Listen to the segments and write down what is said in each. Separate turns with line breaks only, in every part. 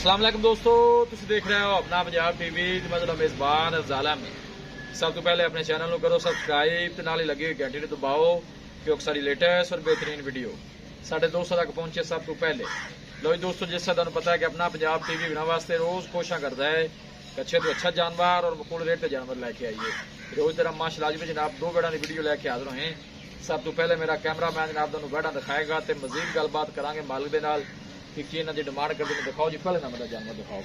अस्सलाम वालेकुम दोस्तों, तुम देख रहे हो अपना पंजाब टीवी। मैं ਤੁਹਾਡਾ मेज़बान ज़ालम। सब तो पहले अपने चैनल को करो सबसक्राइब ते नाल ही लगी हुई घंटी नूं दबाओ क्योंकि सारी लेटेस्ट और बेहतरीन वीडियो साडे दोस्तों तक पहुंचे सब तो पहले। लो जी दोस्तों, जिस तरह तुहानूं पता है कि अपना पंजाब टीवी बिना वास्ते रोज़ कोशिश करता है कि अच्छे तो अच्छा जानवर और मकूल रेट के जानवर लैके आइए। रोज़ तरह माशाअल्लाह आज भी जनाब दो बेड़ा की वीडियो लैके हाजिर हैं। सब तो पहले मेरा कैमरा मैन जनाब तुहानूं बेड़ा दिखाएगा तो मजीद गलबात करांगे मालिक दे नाल कि इन्हों की डिमांड करते हैं। दिखाओ जी, पहले नंबर का जानवर दिखाओ।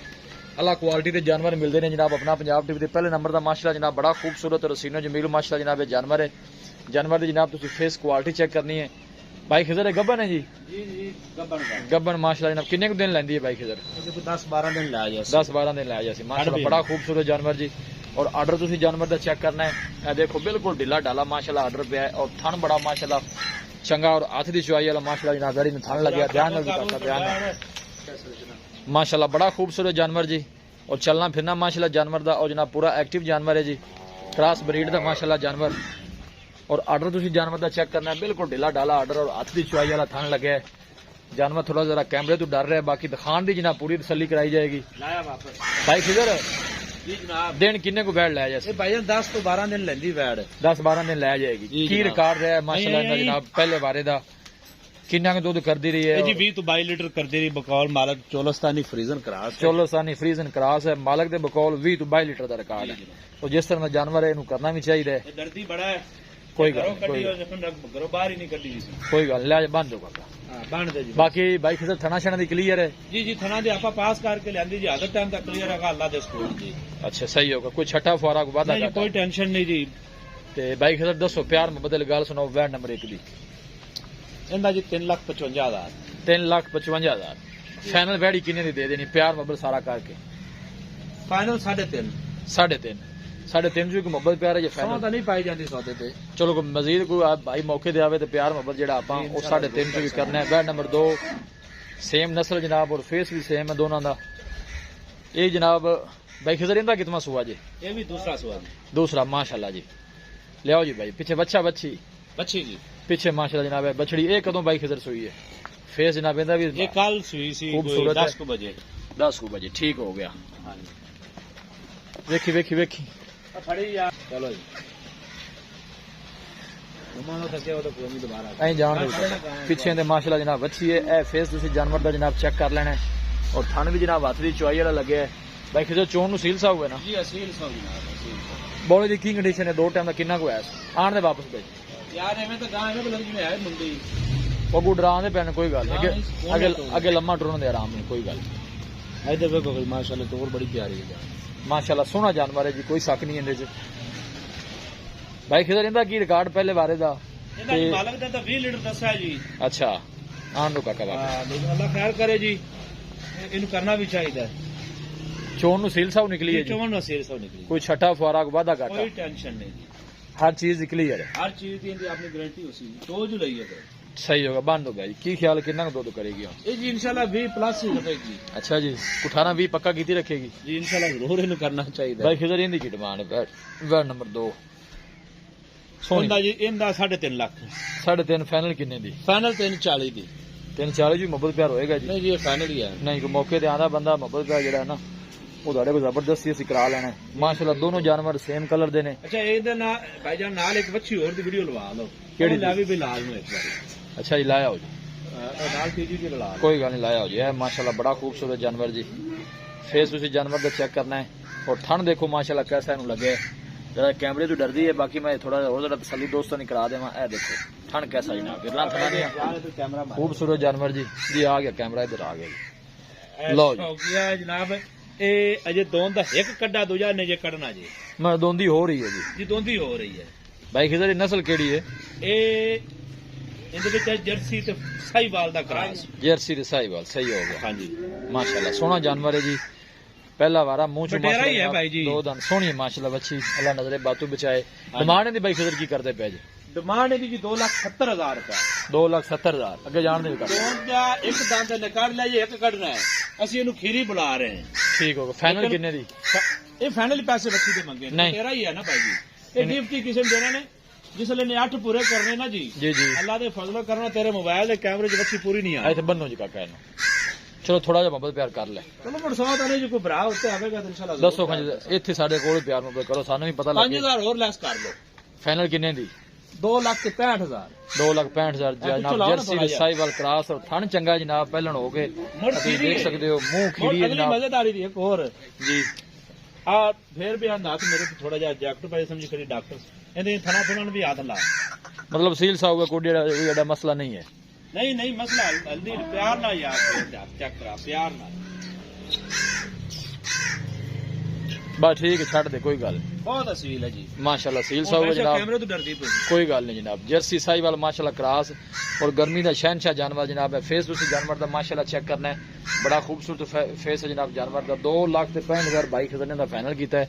अल्लाह क्वालिटी के जानवर मिलते हैं जनाब अपना पंजाब टीवी के पहले नंबर का माशाअल्लाह जनाब बड़ा खूबसूरत रसीनो जमील माशाअल्लाह जनाब ये जानवर है। जानवर की जनाब तुम फेस क्वालिटी चेक करनी है। बाई खिजर गब्बन है जी गब्बन माशाअल्लाह जनाब किन्ने दिन लैंदी है बाई खिजर?
10-12 दिन ला जा
10-12 दिन लै जासी माशाअल्लाह बड़ा खूबसूरत जानवर जी। और आर्डर तुम जानवर का चेक करना है। देखो बिल्कुल ढिला ढाला माशाअल्लाह आर्डर पे है और थन बड़ा माशाअल्लाह चंगा और हाथ की चुआई वाला माशाअल्लाह जनाब गाड़ी में थन लग गया ध्यान माशाअल्लाह बड़ा खूबसूरत जानवर जी। और चलना फिरना माशाअल्लाह जानवर का और जनाब पूरा एक्टिव जानवर है जी। क्रॉस ब्रीड का माशाअल्लाह जानवर। और आर्डर तुम जानवर का चेक करना है बिल्कुल ढिला ढाला आर्डर और हाथ की चुआई वाला थन लगे है। जानवर थोड़ा जरा कैमरे तो डर रहा है, बाकी दिखान की जनाब पूरी तसली कराई जाएगी। भाई फिगर दिन किन्ने को बैठ लै जाए?
भाई 10 तो 12 दिन लेंदी बैठ
10-12 दिन लै जाएगी। की रिकॉर्ड रहा है माशाअल्लाह जनाब पहले बारे दा किन्ना के दूध करती रही है
जी? 20 तो 22 लीटर करती रही बकौल मालक चोलस्तानी फ्रीजन क्रॉस।
चोलस्तानी फ्रीजन क्रॉस है मालक दे बकौल 20 तो 22 लीटर का रिकॉर्ड है। तो जिस तरह का जानवर है इनू करना भी चाहिए।
डरती बड़ा है
कोई गल
बाहर ही नहीं कटी
कोई गल लै बन दो काका
बन दे जी।
बाकी बाई फिर थना छना दी क्लियर है
जी जी थना दे आपा पास करके लेंदी जी आधा टाइम तक क्लियर है अल्लाह दे स्कूल जी।
अच्छा सही होगा कोई छठा फुआरा को वादा
नहीं कोई टेंशन नहीं जी।
ते बाई खिजर दसो प्यार मुहब्बत गल सुनाओ वैड नंबर 1 दी
इंदा जी 3,55,000
3,55,000 फाइनल वैडी किन्ने दी दे देनी प्यार मुहब्बत सारा करके?
फाइनल 3.5
3.5 जो मुहब्बत प्यार है ये फाइनल
तो नहीं पाई जाती सौदे पे।
चलो कोई मजीद कोई भाई मौके दे आवे तो प्यार मुहब्बत जेड़ा आपां वो 3.5 जो भी करना है। वैड नंबर 2 सेम नस्ल जनाब और फेस भी सेम है दोनों का। ये जनाब भाई खिजर इंदा कितना सुआ जी?
ये भी दूसरा सुआ
दूसरा माशाअल्लाह जी। लियाओ जी भाई पीछे बच्चा बच्ची
जी
पीछे माशाअल्लाह जनाब है बछड़ी। ये कदों भाई खिजर सुई है? फेस जनाब इंदा भी
ये कल सुई सी
खूबसूरत
10 को बजे
10 को बजे ठीक हो गया। वेखी वेखी वेखी
फड़ी यार चलो जी
जान पीछे दे माशाअल्लाह जनाब अच्छी है। ए फेस तुसी जानवर दा जनाब चेक कर लेना है। और थन भी जनाब हाथ दी चुआई वाला लगे है। भाई खिजर चोन नु सील सा हुआ ना
जी असील सा जनाब।
बॉडी दी की कंडीशन है? 2 टाइम दा कितना को है आन दे वापस भाई
यार एवें तो गांव में लगी में है मुंडी
पगू डराने पैने कोई गल अगे अगे लम्मा टुरन दे आराम नहीं कोई गल।
इधर देखो भाई माशाअल्लाह तो और बड़ी प्यारी है
माशाअल्लाह सोहना जानवर है जी कोई शक नहीं इंदे च। भाई खिजर इंदा की रिकॉर्ड पहले बारे दा?
मालक दा तो 20 लीटर दसा है जी।
अच्छा आन दो काका
अल्लाह खैर करे जी। इनको करना भी चाहिए।
चोन नु सील साहब निकली है जी?
चोन नु सील साहब निकली
कोई छठा फुआरा को वादा घाटा?
कोई टेंशन नहीं,
हर चीज क्लियर है।
हर चीज की अपनी गारंटी होसी तो जो लई है
सही होगा बंद हो गया जी। की ख्याल कितना दूध करेगी?
ये जी इंशाल्लाह 20 प्लस ही रखेगी।
अच्छा जी 18-20 पक्का की रखेगी
जी इंशाल्लाह जरूर इन्हें करना चाहिए।
भाई खिजर इंदी की डिमांड है? वैड नंबर 2
सोना जी इंदा 3.5 लाख
3.5 फाइनल किन्ने दी?
फाइनल 340 दी
340 जी मुहब्बत प्यार होएगा जी?
नहीं जी ये फाइनल ही है।
नहीं कोई मौके ते आंदा बंदा मुहब्बत प्यार जेड़ा है ना वो ਤੁਹਾਡੇ को जबरदस्ती ਅਸੀਂ करा लेना है। माशाल्लाह दोनों जानवर सेम कलर दे ने।
अच्छा ਇਹਦੇ ਨਾਲ ਭਾਈਜਾਨ ਨਾਲ ਇੱਕ ਬੱਚੀ ਹੋਰ ਦੀ ਵੀਡੀਓ ਲਵਾ ਲਓ
ਕਿਹੜੀ
ਲਾਵੀ ਵੀ ਲਾਜ਼ਮ ਇੱਕ ਵਾਰੀ।
अच्छा जी लाया हो जी
ਨਾਲ ਤੀਜੀ ਦੀ ਲਵਾ
कोई गल नहीं लाया हो जी। है माशाल्लाह बड़ा खूबसूरत जानवर जी। फेस उसी जानवर का चेक करना है। और ठंड देखो माशाल्लाह कैसा इन्हू लगे जरा कैमरे तो डरदी है बाकी मैं थोड़ा और जरा तसली दोस्तों ने करा देवा। ए देखो ठंड कैसा जनाब गिरला थना खूबसूरत जानवर जी। जी आ गया कैमरा इधर आ गया लो जी।
ਹੋ ਗਿਆ ਜਨਾਬ ਇਹ ਅਜੇ ਦੋਨ ਦਾ ਇੱਕ ਕੱਢਾ ਦੂਜਾ ਨੇ ਜੇ ਕੱਢਣਾ ਜੀ
मैं दोंदी हो रही है जी।
ਜੀ ਦੋਂਦੀ ਹੋ ਰਹੀ ਹੈ।
भाई खिजर नस्ल केड़ी है?
ਇਹ ਇਹਦੇ ਵਿੱਚ ਜਰਸੀ ਤੇ ਸਾਹੀਵਾਲ ਦਾ ਕ੍ਰਾਸ।
जर्सी ते साहिवाल सही हो गया
ਹਾਂਜੀ
माशाल्लाह सोहना जानवर है जी। पहला वारा मुंह चो
बटेरा ही है भाई जी।
2 दान सोहनी है माशाल्लाह बच्ची अल्लाह नजरे बातू बचाए। डिमांड दी भाई खिजर की करते पे जी?
डिमांड ਇਹਦੀ ਜੀ 2,70,000 रुपया
2,70,000 अगे जान दे कर
ਦੋਨ ਦਾ ਇੱਕ ਦੰਦ ਨਿਕਾਲ ਲਿਆ ਜੀ ਇੱਕ ਕੱਢਣਾ ਹੈ। ਅਸੀਂ ਇਹਨੂੰ ਖੀਰੀ ਬੁਲਾ ਰਹੇ ਹਾਂ।
ठीक होगा फाइनल किन्ने दी?
ਇਹ ਫਾਈਨਲ ਪੈਸੇ ਬੱਚੀ ਦੇ ਮੰਗੇ ਨੇ ਤੇਰਾ ਹੀ ਹੈ ਨਾ ਭਾਈ ਜੀ। ਇਹ ਗਿਫਟ ਹੀ ਕਿਸੇ ਨੂੰ ਦੇਣਾ ਨੇ जिस ने 8 पूरे करने ना जी
जी जी
अल्लाह दे फजल करना तेरे मोबाइल के कैमरे च बच्ची पूरी नहीं आई
बनो जी काका ਚਲੋ ਥੋੜਾ ਜਿਹਾ ਮੁਹੱਬਤ ਪਿਆਰ ਕਰ ਲੈ।
ਚਲੋ ਬਰਸਾਤ ਆਣੇ ਜੇ ਕੋਈ ਭਰਾ ਉੱਤੇ ਆਵੇਗਾ ਤਾਂ ਇਨਸ਼ਾਅੱਲਾ
ਦੱਸੋ ਇੱਥੇ ਸਾਡੇ ਕੋਲ ਪਿਆਰ ਮੁਹੱਬਤ ਕਰੋ, ਸਾਨੂੰ ਵੀ ਪਤਾ ਲੱਗੇ।
5000 ਹੋਰ ਲੈਸ ਕਰ ਲਓ।
ਫਾਈਨਲ ਕਿੰਨੇ ਦੀ?
2,65,000।
2,65,000 ਜਨਾਬ। ਜਰਸੀ ਦੇ ਸਾਈਵਾਲ ਕ੍ਰਾਸ ਔਰ ਥਣ ਚੰਗਾ ਜਨਾਬ, ਪਹਿਲਣ ਹੋ ਗਏ ਤੁਸੀਂ ਦੇਖ ਸਕਦੇ ਹੋ, ਮੂੰਹ ਖੀਰੀ ਹੈ ਜਨਾਬ।
ਮਜ਼ੇਦਾਰੀ ਦੀ ਇੱਕ ਹੋਰ
ਜੀ
ਆ ਫੇਰ ਵੀ ਆ ਨਾਕ ਮੇਰੇ ਤੇ ਥੋੜਾ ਜਿਹਾ ਜੈਕਟ ਪਾਈ ਸਮਝੀ ਖੜੀ ਡਾਕਟਰ ਇਹਦੇ ਥਣਾ ਥਣਾ ਵੀ ਹੱਥ ਲਾ,
ਮਤਲਬ ਸੀਲ ਸਾਊਗਾ ਕੋਈ ਜਿਹੜਾ ਮਸਲਾ ਨਹੀਂ ਹੈ।
ਨਹੀਂ ਮਸਲਾ ਹਲਦੀ ਪਿਆਰ ਨਾਲ ਯਾਰ ਚੈੱਕ ਕਰਾ ਪਿਆਰ ਨਾਲ
ਬਸ ਠੀਕ ਹੈ, ਛੱਡ ਦੇ ਕੋਈ ਗੱਲ।
ਬਹੁਤ ਅਸੀਲ ਹੈ ਜੀ
ਮਾਸ਼ਾਅੱਲਾ ਸੀਲ ਸਾਊਗਾ ਜਨਾਬ,
ਕੈਮਰੇ ਤੋਂ ਡਰਦੀ ਪਈ
ਕੋਈ ਗੱਲ ਨਹੀਂ ਜਨਾਬ। जर्सी साहिवाल माशाल्लाह क्रास और गर्मी का शहनशाह जानवर जनाब है। फेस तुसी जानवर का माशाल्लाह चेक करना है, बड़ा खूबसूरत फेस है जनाब जानवर का। 2,65,000 बाई खजरने का फाइनल किया है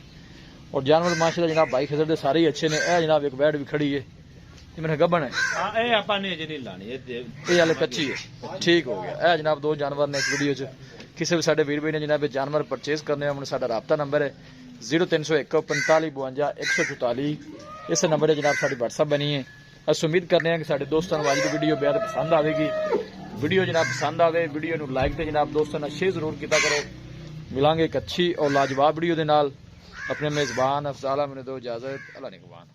और जानवर माशाल्लाह जनाब बाई खजर के सारे ही अच्छे ने। यह जनाब एक बैड भी खड़ी है, ये मेरे गबन है,
ये आपां ने नहीं लानी,
ये हाले कच्ची है। ठीक हो गया। यह जनाब दो जानवर ने इस वीडियो च। किसी भी साडे वीर भाई ने जनाब जानवर परचेज करने होने साडा राबता नंबर है 0301 45 52 144। इस नंबर जनाब साडी व्हाट्सएप बनी है। अस उम्मीद करने हैं कि साडे दोस्तों को आज की वीडियो बेहद पसंद आएगी। वीडियो जनाब पसंद आवे वीडियो नूं लाइक ते जनाब दोस्तों नाल शेयर जरूर किया करो। मिलांगे एक अच्छी और लाजवाब वीडियो दे नाल। अपने मेजबान अफजाल अहमद दो इजाजत, अल्लाह निगहबान।